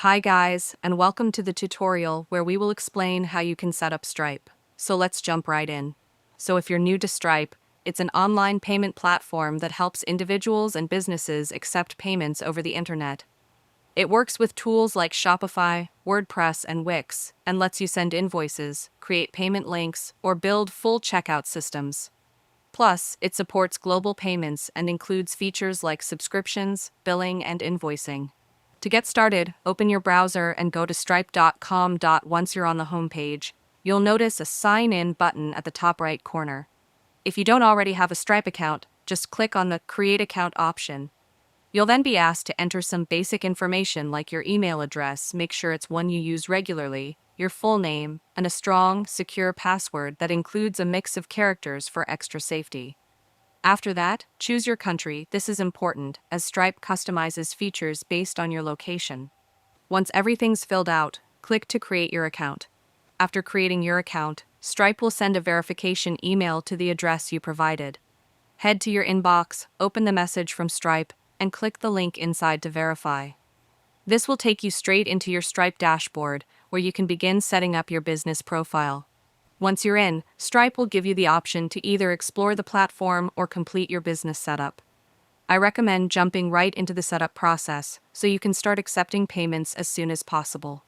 Hi guys, and welcome to the tutorial where we will explain how you can set up Stripe. So let's jump right in. So if you're new to Stripe, it's an online payment platform that helps individuals and businesses accept payments over the internet. It works with tools like Shopify, WordPress, and Wix, and lets you send invoices, create payment links, or build full checkout systems. Plus, it supports global payments and includes features like subscriptions, billing, and invoicing. To get started, open your browser and go to stripe.com. Once you're on the homepage, you'll notice a Sign In button at the top right corner. If you don't already have a Stripe account, just click on the Create Account option. You'll then be asked to enter some basic information like your email address, make sure it's one you use regularly, your full name, and a strong, secure password that includes a mix of characters for extra safety. After that, choose your country. This is important, as Stripe customizes features based on your location. Once everything's filled out, click to create your account. After creating your account, Stripe will send a verification email to the address you provided. Head to your inbox, open the message from Stripe, and click the link inside to verify. This will take you straight into your Stripe dashboard, where you can begin setting up your business profile. Once you're in, Stripe will give you the option to either explore the platform or complete your business setup. I recommend jumping right into the setup process so you can start accepting payments as soon as possible.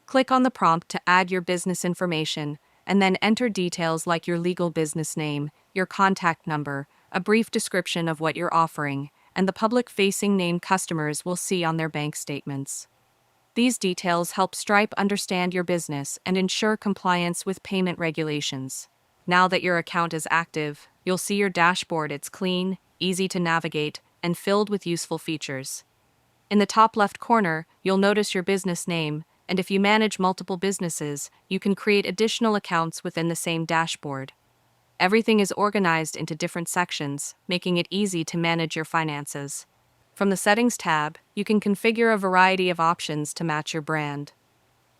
Click on the prompt to add your business information and then enter details like your legal business name, your contact number, a brief description of what you're offering, and the public-facing name customers will see on their bank statements. These details help Stripe understand your business and ensure compliance with payment regulations. Now that your account is active, you'll see your dashboard. It's clean, easy to navigate, and filled with useful features. In the top left corner, you'll notice your business name, and if you manage multiple businesses, you can create additional accounts within the same dashboard. Everything is organized into different sections, making it easy to manage your finances. From the Settings tab, you can configure a variety of options to match your brand.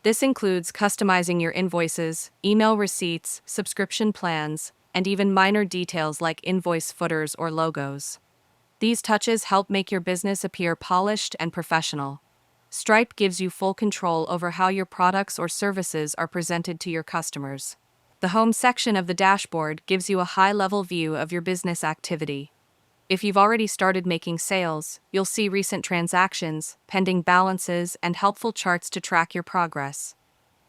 This includes customizing your invoices, email receipts, subscription plans, and even minor details like invoice footers or logos. These touches help make your business appear polished and professional. Stripe gives you full control over how your products or services are presented to your customers. The home section of the dashboard gives you a high-level view of your business activity. If you've already started making sales, you'll see recent transactions, pending balances, and helpful charts to track your progress.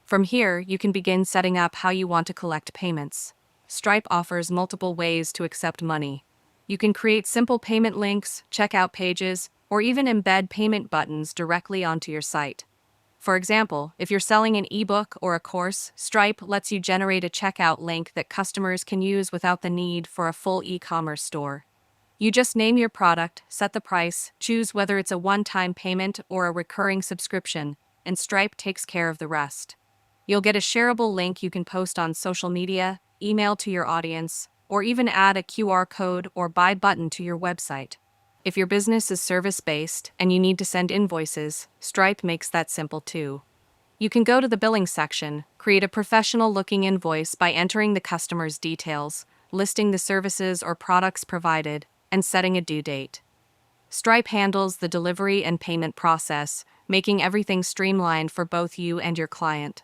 From here, you can begin setting up how you want to collect payments. Stripe offers multiple ways to accept money. You can create simple payment links, checkout pages, or even embed payment buttons directly onto your site. For example, if you're selling an ebook or a course, Stripe lets you generate a checkout link that customers can use without the need for a full e-commerce store. You just name your product, set the price, choose whether it's a one-time payment or a recurring subscription, and Stripe takes care of the rest. You'll get a shareable link you can post on social media, email to your audience, or even add a QR code or buy button to your website. If your business is service-based and you need to send invoices, Stripe makes that simple too. You can go to the billing section, create a professional-looking invoice by entering the customer's details, listing the services or products provided, and setting a due date. Stripe handles the delivery and payment process, making everything streamlined for both you and your client.